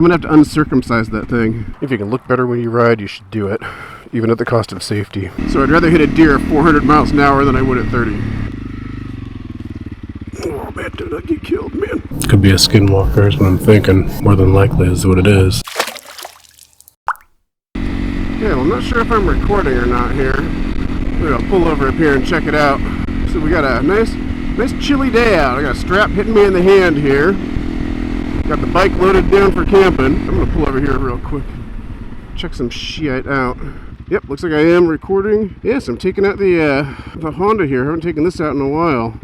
I'm gonna have to uncircumcise that thing. If you can look better when you ride, you should do it, even at the cost of safety. So I'd rather hit a deer at 400 miles an hour than I would at 30. Oh man, do not get killed, man. Could be a skinwalker is what I'm thinking. More than likely is what it is. Yeah, well, I'm not sure if I'm recording or not here. Maybe I'll pull over up here and check it out. So we got a nice chilly day out. I got a strap hitting me in the hand here. Got the bike loaded down for camping. I'm gonna pull over here real quick. Check some shit out. Yep, looks like I am recording. Yes, I'm taking out the Honda here. I haven't taken this out in a while.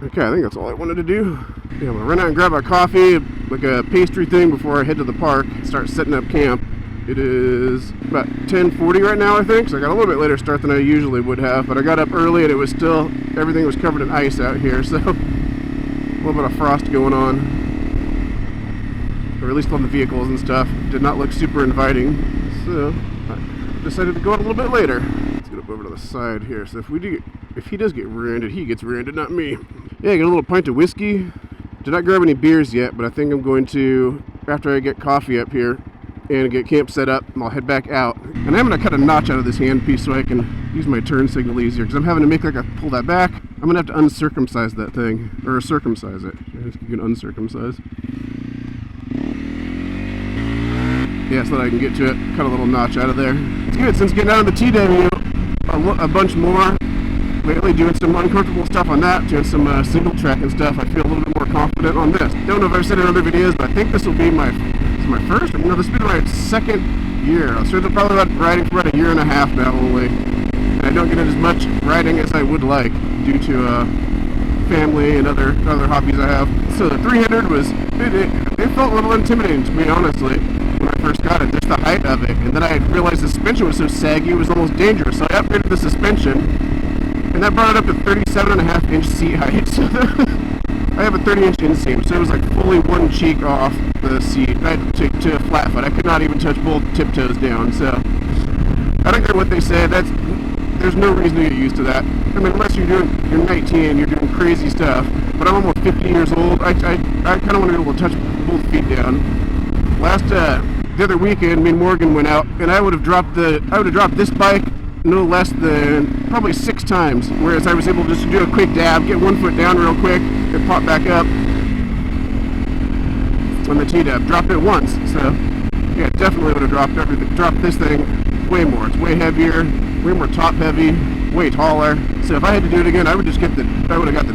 Okay, I think that's all I wanted to do. Yeah, I'm gonna run out and grab a coffee, like a pastry thing, before I head to the park and start setting up camp. It is about 10:40 right now, I think, so I got a little bit later start than I usually would have, but I got up early and it was still, everything was covered in ice out here, so a little bit of frost going on, or at least on the vehicles and stuff. Did not look super inviting, so I decided to go out a little bit later. Let's get up over to the side here. So if he does get rear-ended, he gets rear-ended, not me. Yeah, I got a little pint of whiskey. Did not grab any beers yet, but I think I'm going to, after I get coffee up here and get camp set up, I'll head back out. And I'm going to cut a notch out of this handpiece so I can use my turn signal easier, because I'm having to make like I pull that back. I'm going to have to uncircumcise that thing, or circumcise it. I guess you can uncircumcise. Yeah, so that I can get to it, cut a little notch out of there. It's good, since getting out of the TW a bunch more lately, doing some uncomfortable stuff on that, doing some single track and stuff, I feel a little bit more confident on this. Don't know if I've said it in other videos, but I think this will be my first, no, this will be my second year. I started probably riding for about a year and a half now only, and I don't get in as much riding as I would like due to family and other hobbies I have. So the 300 was, it felt a little intimidating to me, honestly, when I first got it, just the height of it, and then I realized the suspension was so saggy it was almost dangerous, so I upgraded the suspension, and that brought it up to 37.5-inch seat height. So I have a 30-inch inseam, so it was like fully one cheek off the seat. I had to take to a flat foot. I could not even touch both tiptoes down. So I don't care what they say. There's no reason to get used to that. I mean, unless you're 19, you're doing crazy stuff. But I'm almost 50 years old. I kind of want to be able to touch both feet down. The other weekend, me and Morgan went out, and I would have dropped this bike no less than probably 6 times, whereas I was able to just do a quick dab, get one foot down real quick, and pop back up on the T-dab. Dropped it once, so yeah, definitely would have dropped this thing way more. It's way heavier, way more top heavy, way taller. So if I had to do it again, I would have got the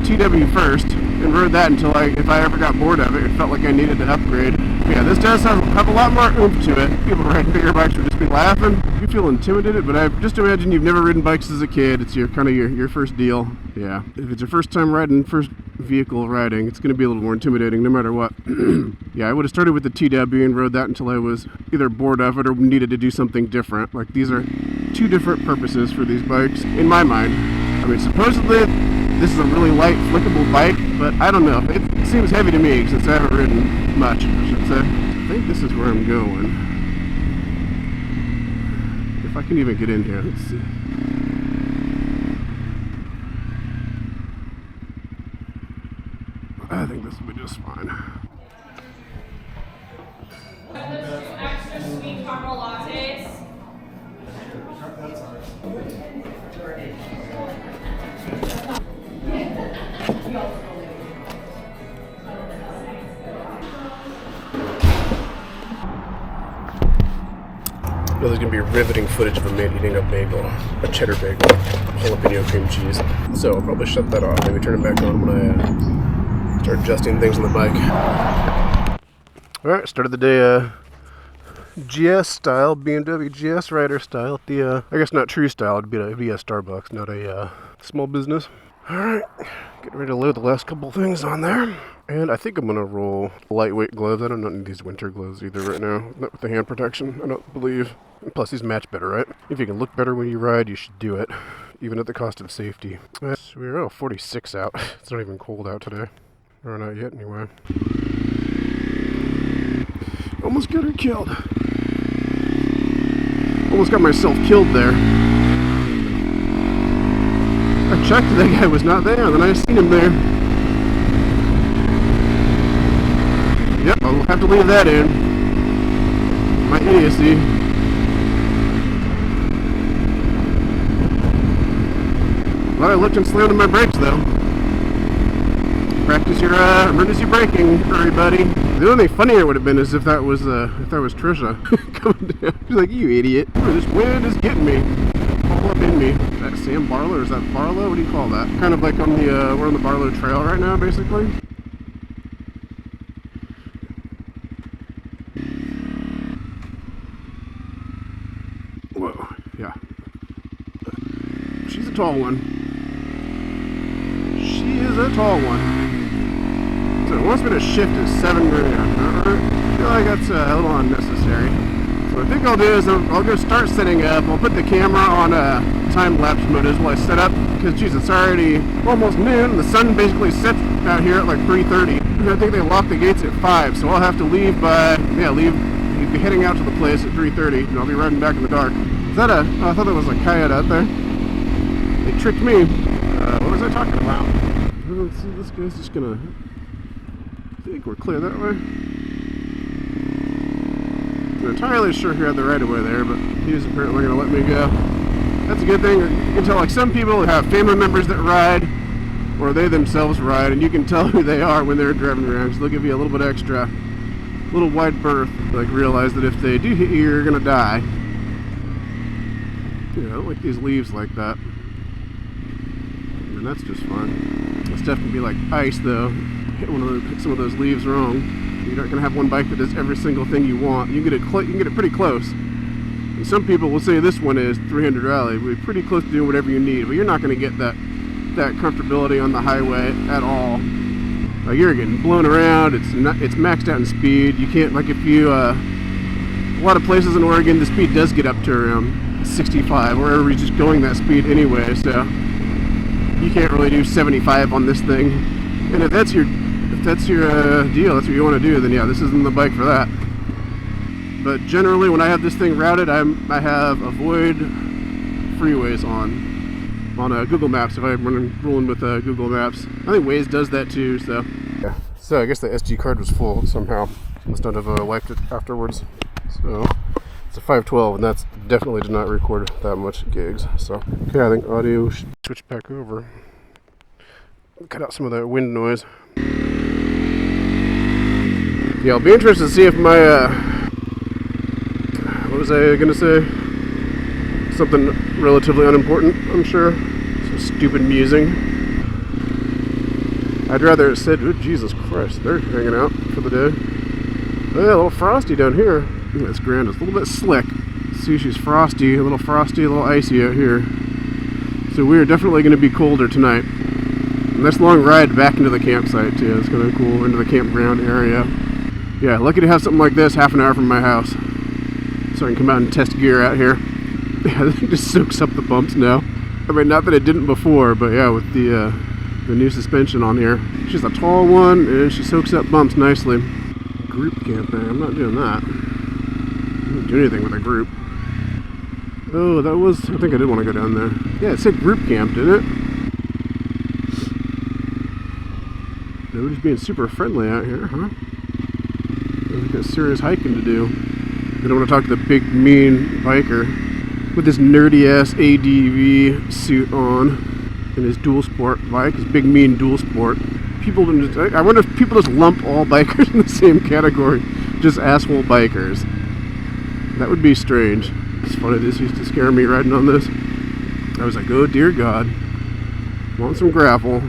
TW first and rode that until if I ever got bored of it, it felt like I needed to upgrade. Yeah, this does have a lot more oomph to it. People riding bigger bikes would just be laughing. You feel intimidated, but I just imagine you've never ridden bikes as a kid. It's your first deal. Yeah, if it's your first time first vehicle riding, it's going to be a little more intimidating no matter what. Yeah, I would have started with the TW and rode that until I was either bored of it or needed to do something different. Like, these are 2 different purposes for these bikes, in my mind. I mean, supposedly this is a really light, flickable bike, but I don't know. It seems heavy to me since I haven't ridden much, I should say. I think this is where I'm going. If I can even get in here, let's see. I think this will be just fine. Extra sweet caramel lattes. Well, there's going to be riveting footage of a man eating a bagel, a cheddar bagel, jalapeno cream cheese. So I'll probably shut that off, maybe turn it back on when I start adjusting things on the bike. Alright, started the day GS style, BMW GS rider style. I guess not true style, it'd be a Starbucks, not a small business. Alright, getting ready to load the last couple things on there. And I think I'm going to roll lightweight gloves. I don't need these winter gloves either right now. Not with the hand protection, I don't believe. And plus, these match better, right? If you can look better when you ride, you should do it, even at the cost of safety. So we're 46 out. It's not even cold out today. Or not yet, anyway. Almost got her killed. Almost got myself killed there. I checked, that guy was not there, and then I seen him there. Yep, have to leave that in. My idiocy. Well, I looked and slammed on my brakes though. Practice your emergency braking, everybody. The only thing funnier would have been is if that was Trisha coming down. She's like, "You idiot! This wind is getting me, all up in me." Is that Sam Barlow or is that Barlow? What do you call that? Kind of like on the we're on the Barlow Trail right now, basically. Whoa, yeah. She's a tall one. She is a tall one. So it wants me to shift to 7 grand. I feel like that's a little unnecessary. So what I think I'll do is I'll go start setting up. I'll put the camera on time-lapse mode as well. I set up because, geez, it's already almost noon. And the sun basically sets out here at like 3:30. I think they lock the gates at 5, so I'll have to leave by, you'd be heading out to the place at 3:30, and I'll be riding back in the dark. Is that oh, I thought there was a coyote out there. They tricked me. What was I talking about? Let's see, this guy's just gonna... I think we're clear that way. I'm not entirely sure who had the right of way there, but he was apparently gonna let me go. That's a good thing. You can tell, like, some people have family members that ride, or they themselves ride, and you can tell who they are when they're driving around, because they'll give you a little bit extra, little wide berth, like realize that if they do hit you, you're gonna die. Yeah, I don't like these leaves like that. And that's just fun. This stuff can be like ice, though. Hit some of those leaves wrong. You're not gonna have one bike that does every single thing you want. You can get it pretty close. And some people will say this one is 300 rally. We're pretty close to doing whatever you need, but you're not gonna get that comfortability on the highway at all. Like, you're getting blown around. It's maxed out in speed. You can't, like, if you a lot of places in Oregon, the speed does get up to around 65, or everybody's just going that speed anyway. So you can't really do 75 on this thing. And if that's your deal, that's what you want to do, then yeah, this isn't the bike for that. But generally, when I have this thing routed, I have avoid freeways on Google Maps if I'm rolling with Google Maps. I think Waze does that too. So yeah. So I guess the SD card was full somehow. Must not have wiped it afterwards. So it's a 512, and that's definitely did not record that much gigs. So okay, I think audio should switch back over. Cut out some of that wind noise. Yeah, I'll be interested to see if my what was I gonna say? Something relatively unimportant, I'm sure. Some stupid musing. I'd rather it said, oh, Jesus Christ, they're hanging out for the day. Oh, yeah, a little frosty down here. That's grand. It's a little bit slick. See, she's frosty, a little icy out here. So we're definitely going to be colder tonight. And that's a long ride back into the campsite too. It's kind of cool, into the campground area. Yeah, lucky to have something like this half an hour from my house, so I can come out and test gear out here. Yeah, it just soaks up the bumps now. I mean, not that it didn't before, but yeah, with the new suspension on here. She's a tall one, and she soaks up bumps nicely. Group camping, I'm not doing that. I don't do anything with a group. Oh, that was, I think I did want to go down there. Yeah, it said group camp, didn't it? We're just being super friendly out here, huh? We've got serious hiking to do. I don't want to talk to the big, mean biker with his nerdy-ass ADV suit on and his dual sport bike, his big, mean dual sport. I wonder if people just lump all bikers in the same category, just asshole bikers. That would be strange. It's funny, this used to scare me riding on this. I was like, oh dear God, want some gravel.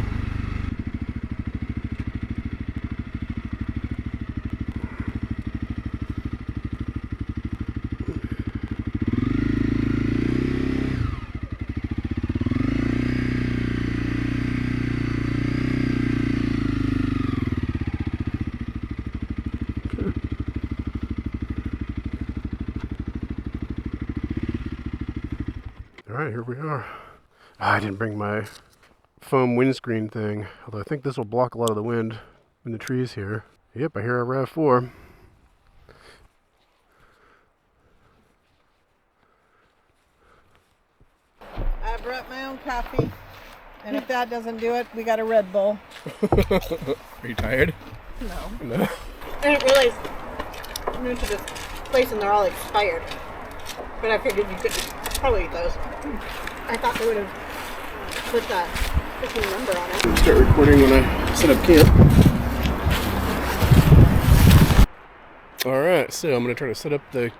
Alright, here we are. I didn't bring my foam windscreen thing, although I think this will block a lot of the wind in the trees here. Yep, I hear a RAV4. I brought my own coffee, and if that doesn't do it, we got a Red Bull. Are you tired? No. No. didn't realize I'm new to this place and they're all expired. But I figured you could probably eat those. I thought they would have put that freaking number on it. Start recording when I set up camp. Alright, so I'm going to try to set up the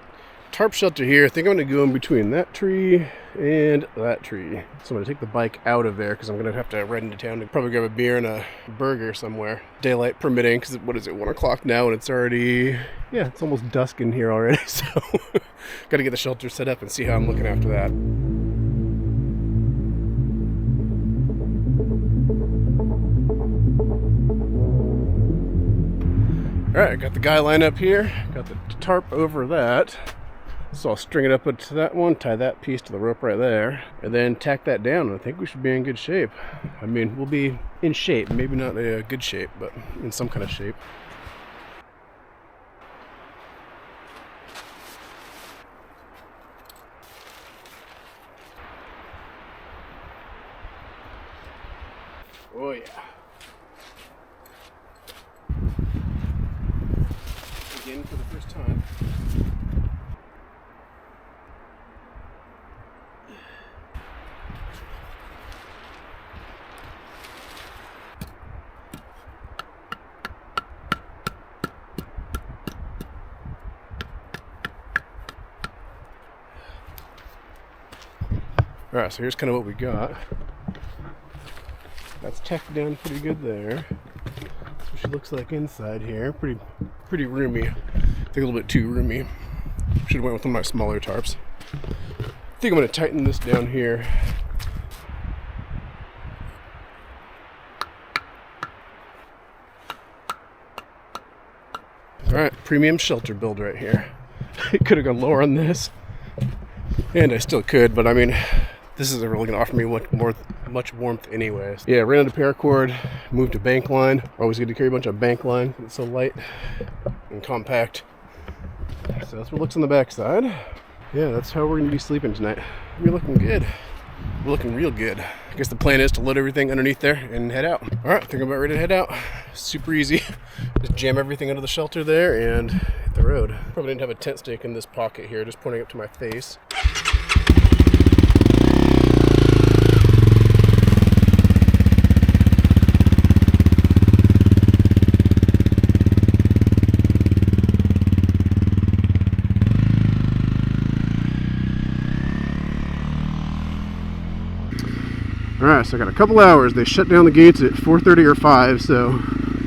tarp shelter here. I think I'm going to go in between that tree and that tree. So I'm going to take the bike out of there because I'm going to have to ride into town and probably grab a beer and a burger somewhere. Daylight permitting, because what is it, 1 o'clock now, and it's already, yeah, it's almost dusk in here already. So got to get the shelter set up and see how I'm looking after that. Alright, got the guy lined up here, got the tarp over that, so I'll string it up to that one, tie that piece to the rope right there, and then tack that down. I think we should be in good shape. I mean, we'll be in shape, maybe not a good shape, but in some kind of shape. Oh yeah. Again for the first time. Alright, so here's kind of what we got. That's tacked down pretty good there. That's what she looks like inside here. Pretty roomy. I think a little bit too roomy. Should have went with one of my smaller tarps. I think I'm going to tighten this down here. Alright, premium shelter build right here. I could have gone lower on this. And I still could, but I mean, this isn't really going to offer me much warmth anyways. Yeah, ran out of paracord, moved to bank line. Always good to carry a bunch of bank line. It's so light and compact. So that's what looks on the back side. Yeah, that's how we're going to be sleeping tonight. We're looking good. We're looking real good. I guess the plan is to load everything underneath there and head out. All right, I think I'm about ready to head out. Super easy. Just jam everything under the shelter there and hit the road. Probably didn't have a tent stake in this pocket here, just pointing up to my face. Alright, so I got a couple hours. They shut down the gates at 4:30 or 5, so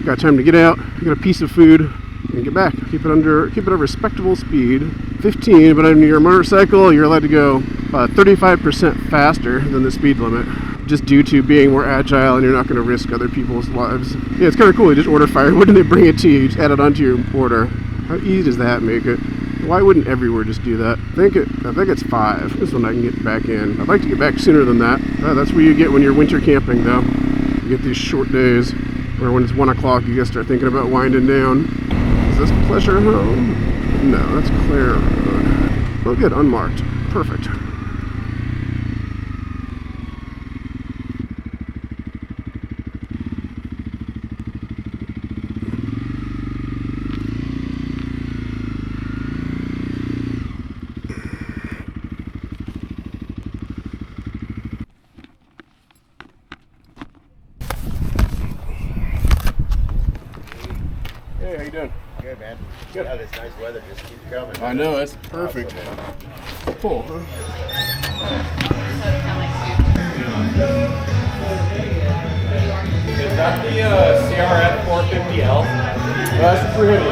got time to get out, get a piece of food, and get back. Keep it at a respectable speed. 15, but on your motorcycle, you're allowed to go 35% faster than the speed limit, just due to being more agile and you're not going to risk other people's lives. Yeah, it's kind of cool. You just order firewood and they bring it to you. You just add it onto your order. How easy does that make it? Why wouldn't everywhere just do that? I think it's 5. This one I can get back in. I'd like to get back sooner than that. That's what you get when you're winter camping, though. You get these short days where when it's 1 o'clock, you guys start thinking about winding down. Is this Pleasure Home? No, that's Claire Road. Oh, good, unmarked. Perfect. Hey, how you doing? Good, man. Good. Yeah, this nice weather just keeps coming. I know, that's perfect. Full, huh? Is that the CRF 450L? That's 300.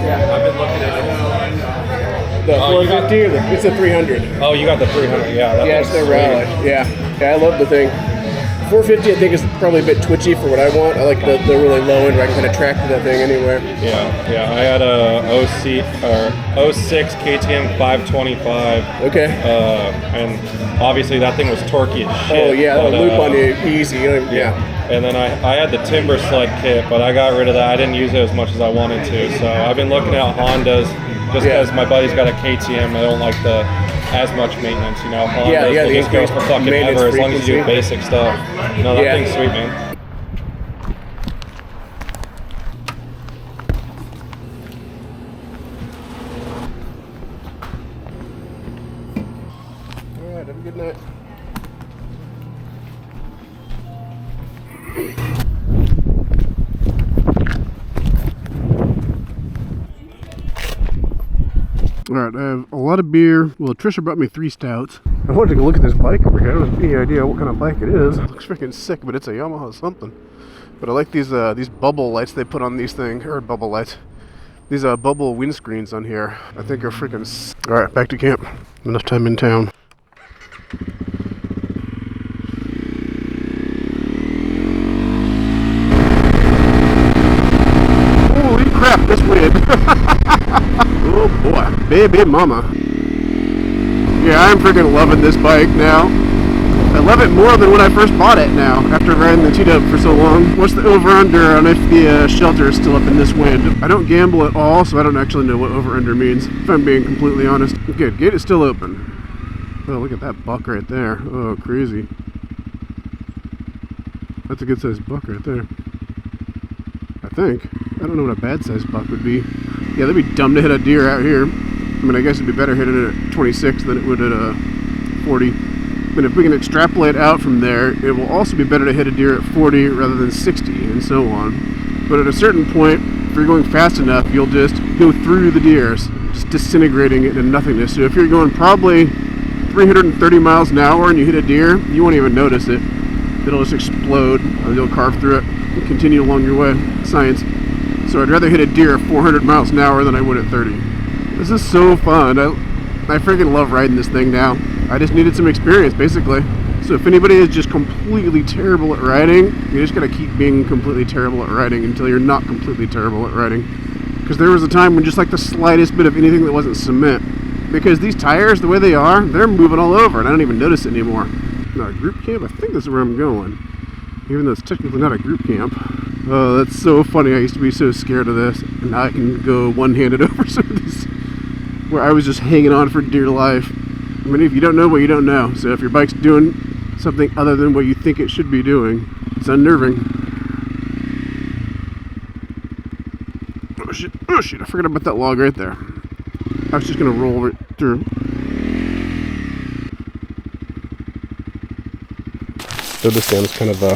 Yeah. I've been looking at it. The 450 or it's a 300? Oh, you got the 300, yeah. That It's the rally. Yeah, I love the thing. 450 I think is probably a bit twitchy for what I want. I like the really low end where I can kind of track to that thing anywhere. Yeah. I had a 06 KTM 525. Okay. And obviously that thing was torquey as shit. Oh yeah, that'll loop on you easy. Yeah. And then I had the Timber Sled kit, but I got rid of that. I didn't use it as much as I wanted to. So I've been looking at Hondas just because my buddy's got a KTM. I don't like as much maintenance, you know. Hondas will just go for fucking ever as long as you do basic stuff. No, that thing's sweet, man. night. Alright, I have a lot of beer. Well, Trisha brought me 3 stouts. I wanted to go look at this bike over here. I don't have any idea what kind of bike it is. It looks freaking sick, but it's a Yamaha something. But I like these bubble lights they put on these things, or bubble lights. These bubble windscreens on here, I think are freaking. All right, back to camp. Enough time in town. Holy crap! This wind. Oh boy, baby mama. Yeah, I'm freaking loving this bike now. I love it more than when I first bought it now, after riding the T-Dub for so long. What's the over-under on if the shelter is still up in this wind? I don't gamble at all, so I don't actually know what over-under means, if I'm being completely honest. Good, gate is still open. Oh, look at that buck right there. Oh, crazy. That's a good-sized buck right there. I think. I don't know what a bad-sized buck would be. Yeah, that'd be dumb to hit a deer out here. I mean, I guess it'd be better hitting it at 26 than it would at 40. But if we can extrapolate out from there, it will also be better to hit a deer at 40 rather than 60, and so on. But at a certain point, if you're going fast enough, you'll just go through the deers, just disintegrating it into nothingness. So if you're going probably 330 miles an hour and you hit a deer, you won't even notice it. It'll just explode, and you'll carve through it and continue along your way. Science. So I'd rather hit a deer at 400 miles an hour than I would at 30. This is so fun. I freaking love riding this thing now. I just needed some experience, basically. So if anybody is just completely terrible at riding, you just gotta keep being completely terrible at riding until you're not completely terrible at riding. Because there was a time when just like the slightest bit of anything that wasn't cement, because these tires, the way they are, they're moving all over and I don't even notice it anymore. Not a group camp? I think this is where I'm going. Even though it's technically not a group camp. Oh, that's so funny. I used to be so scared of this, and now I can go one-handed over some of these where I was just hanging on for dear life. I mean, if you don't know what you don't know, so if your bike's doing something other than what you think it should be doing, it's unnerving. Oh shit, I forgot about that log right there. I was just gonna roll it through. Throw this down as kind of a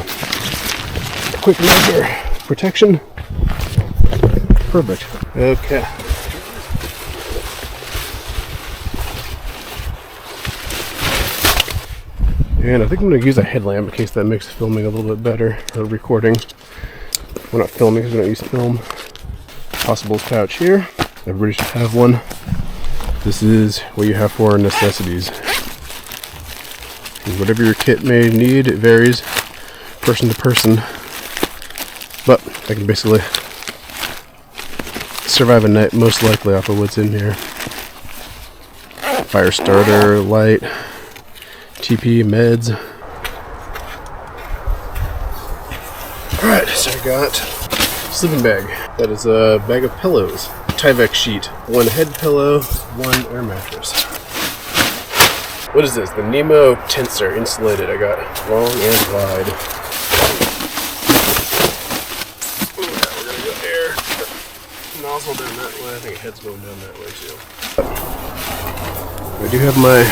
quick measure protection. Perfect. Okay. And I think I'm going to use a headlamp in case that makes filming a little bit better, or recording. We're not filming because we don't use film. Possibles pouch here. Everybody should have one. This is what you have for necessities. And whatever your kit may need, it varies person to person. But I can basically survive a night most likely off of what's in here. Fire starter, light, TP, meds. Alright, so I got sleeping bag. That is a bag of pillows. Tyvek sheet. 1 head pillow, 1 air mattress. What is this? The Nemo Tensor insulated. I got long and wide. We're gonna go air. Nozzle down that way. I think head's going down that way too. I do have my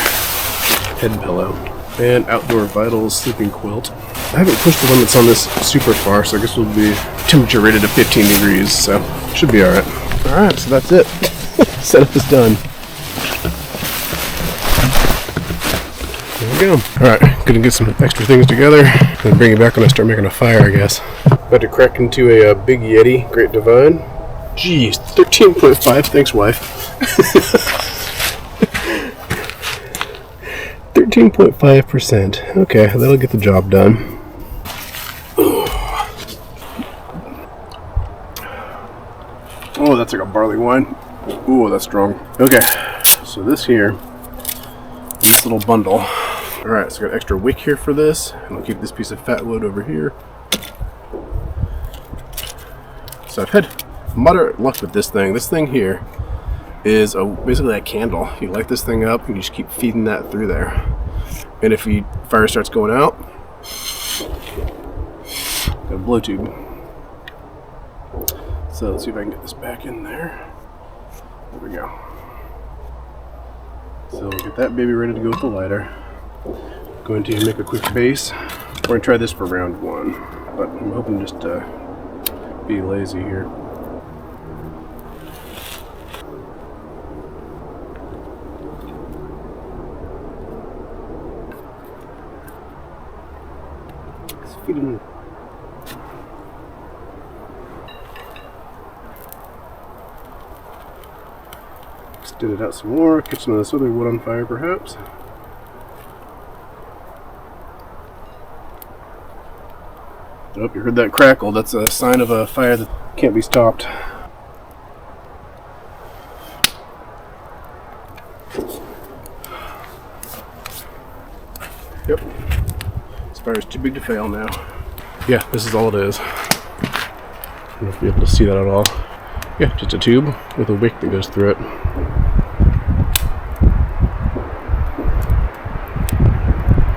head pillow and Outdoor Vitals sleeping quilt. I haven't pushed the limits on this super far, so I guess we'll be temperature rated at 15 degrees, so should be alright. Alright, so that's it. Setup is done. There we go. Alright, gonna get some extra things together and bring it back when I start making a fire, I guess. About to crack into a Big Yeti Great Divine. Jeez, 13.5. Thanks, wife. 13.5%. Okay, that'll get the job done. Oh, that's like a barley wine. Ooh, that's strong. Okay, so this here, this little bundle. Alright, so I got extra wick here for this, and I'll keep this piece of fat wood over here. So I've had moderate luck with this thing. This thing here is basically a candle. You light this thing up and you just keep feeding that through there. And if fire starts going out, got a blow tube. So let's see if I can get this back in there. There we go. So we'll get that baby ready to go with the lighter. Going to make a quick base. We're going to try this for round 1, but I'm hoping just to be lazy here. Let's feed him. Extend it out some more, catch some of this other wood on fire perhaps. Oh, you heard that crackle. That's a sign of a fire that can't be stopped. Yep. This fire's too big to fail now. Yeah, this is all it is. I don't know if you'll be able to see that at all. Yeah, just a tube with a wick that goes through it.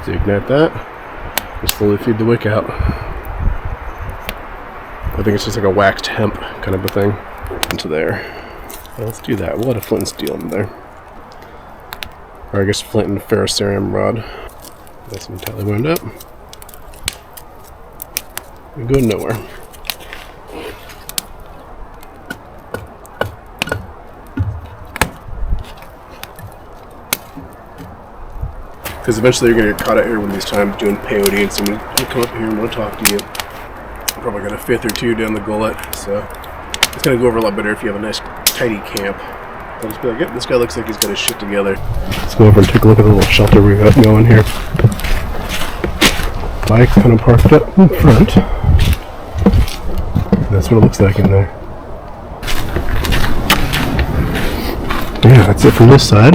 So you ignite that, just slowly feed the wick out. I think it's just like a waxed hemp kind of a thing. Into there. Well, let's do that. We'll let a flint and steel in there. Or I guess flint and ferrocerium rod. That's entirely wound up. We go nowhere. Because eventually you're going to get caught out here one of these times doing peyote and someone will come up here and want to talk to you. Probably got a fifth or two down the gullet, so it's going to go over a lot better if you have a nice tidy camp. I'll just be like, yep, this guy looks like he's got his shit together. Let's go over and take a look at the little shelter we got going here. Bike kind of parked up in front. That's what it looks like in there. Yeah, that's it from this side.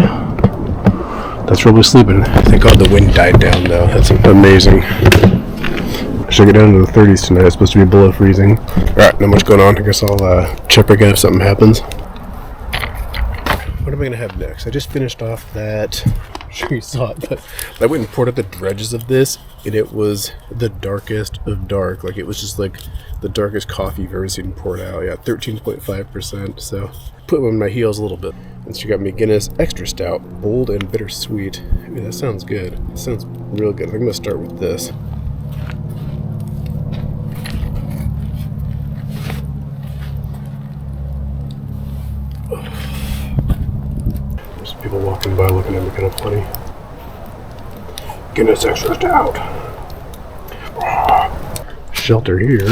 That's where we're sleeping. Thank God the wind died down though. That's amazing. I should get down to the 30s tonight. It's supposed to be below freezing. Alright, not much going on. I guess I'll check again if something happens. What am I going to have next? I just finished off that... I'm sure you saw it, but I went and poured out the dredges of this, and it was the darkest of dark. Like, it was just like the darkest coffee you've ever seen poured out. Yeah, 13.5%. So, put them on my heels a little bit. And she got me Guinness Extra Stout, bold and bittersweet. I mean, that sounds good. It sounds real good. I think I'm going to start with this. There's people walking by looking at me kind of funny. Guinness Extra Stout. Shelter here.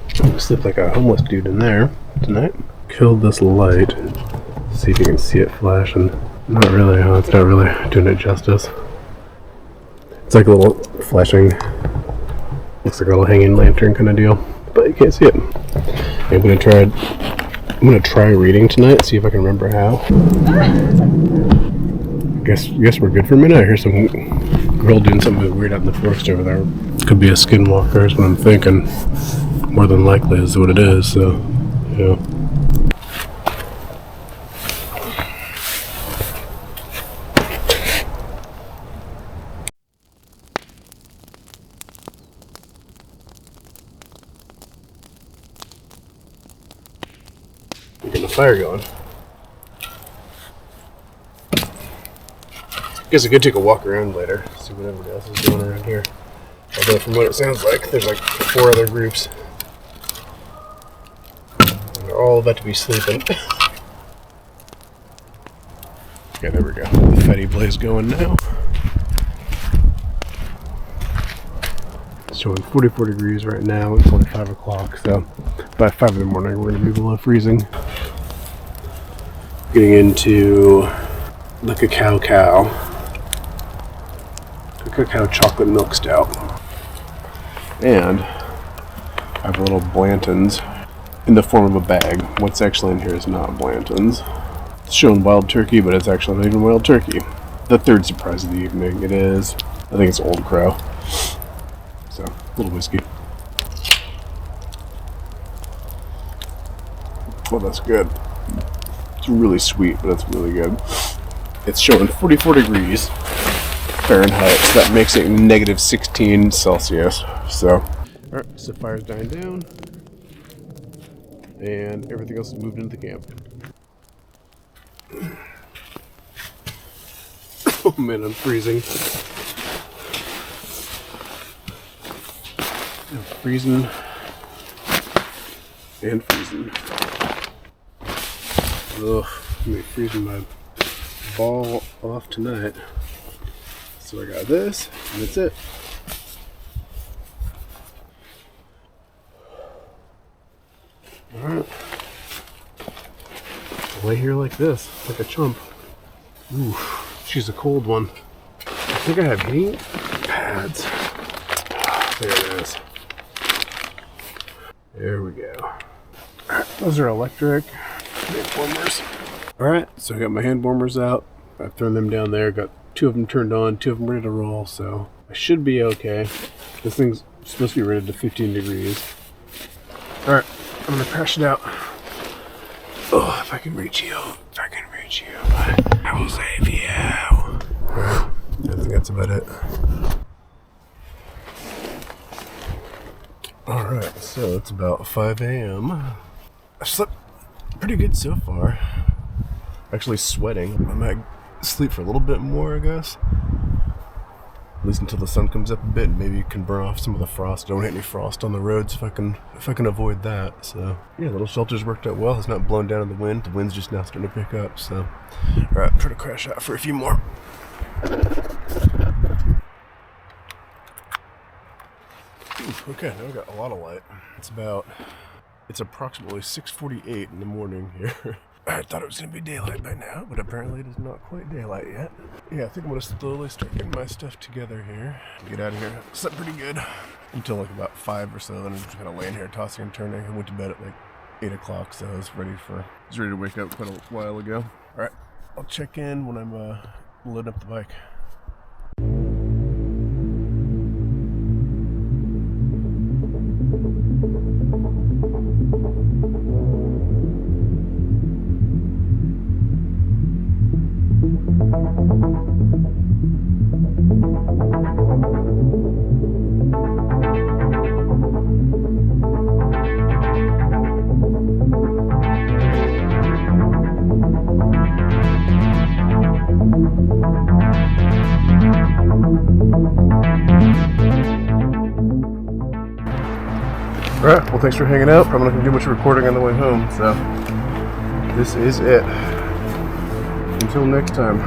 I'm going to sleep like a homeless dude in there tonight. Killed this light. See if you can see it flashing. Not really, huh? It's not really doing it justice. It's like a little flashing, looks like a little hanging lantern kind of deal, but you can't see it. I'm gonna try reading tonight, see if I can remember how. Guess we're good for a minute. I hear some girl doing something weird out in the forest over there. Could be a skinwalker is what I'm thinking. More than likely is what it is, so yeah. Getting the fire going. Guess I could take a walk around later, see what everybody else is doing around here. Although from what it sounds like, there's like 4 other groups. And they're all about to be sleeping. Yeah, there we go. The fatty blaze going now. It's showing 44 degrees right now. It's only 5 o'clock, so by 5 in the morning we're going to be below freezing. Getting into the cacao chocolate milk stout. And I have a little Blanton's in the form of a bag. What's actually in here is not Blanton's. It's showing wild turkey, but it's actually not even wild turkey. The third surprise of the evening. It is, I think it's Old Crow. So, a little whiskey. Well, that's good. It's really sweet, but it's really good. It's showing 44 degrees Fahrenheit, so that makes it negative 16 Celsius. So, alright, so fire's dying down, and everything else is moved into the camp. Man, I'm freezing. I'm freezing. And freezing. Ugh, I'm gonna be freezing my ball off tonight. So I got this, and that's it. Alright. Lay here like this, like a chump. Ooh, she's a cold one. I think I have heat pads. There it is. There we go. Alright, those are electric hand warmers. Alright, so I got my hand warmers out. I've thrown them down there, got 2 of them turned on, 2 of them ready to roll, so I should be okay. This thing's supposed to be rated to 15 degrees. Alright, I'm gonna crash it out. Oh, if I can reach you, I will save you. Alright, I think that's about it. Alright, so it's about 5 a.m. I slept pretty good so far. Actually sweating. I might sleep for a little bit more, I guess. At least until the sun comes up a bit, and maybe you can burn off some of the frost. Don't hit any frost on the roads if I can avoid that. So yeah, little shelter's worked out well. It's not blown down in the wind. The wind's just now starting to pick up. So alright, I'm trying to crash out for a few more. Ooh, okay, now we got a lot of light. It's approximately 6:48 in the morning here. I thought it was going to be daylight by now, but apparently it is not quite daylight yet. Yeah, I think I'm going to slowly start getting my stuff together here. Get out of here. Slept pretty good until like about 5 or so, then I'm just kind of laying here tossing and turning. I went to bed at like 8 o'clock, so I was ready to wake up quite a while ago. Alright, I'll check in when I'm loading up the bike. Alright, well thanks for hanging out. Probably not going to do much recording on the way home, so this is it. Until next time.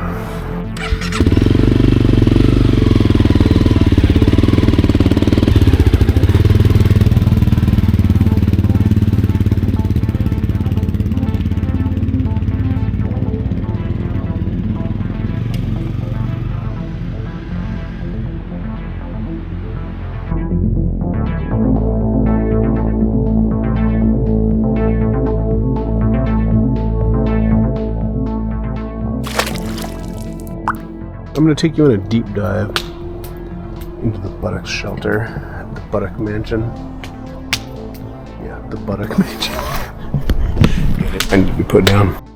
I'm going to take you on a deep dive into the Buttock shelter, the Buttock mansion. Yeah, the Buttock mansion. I need to be put down.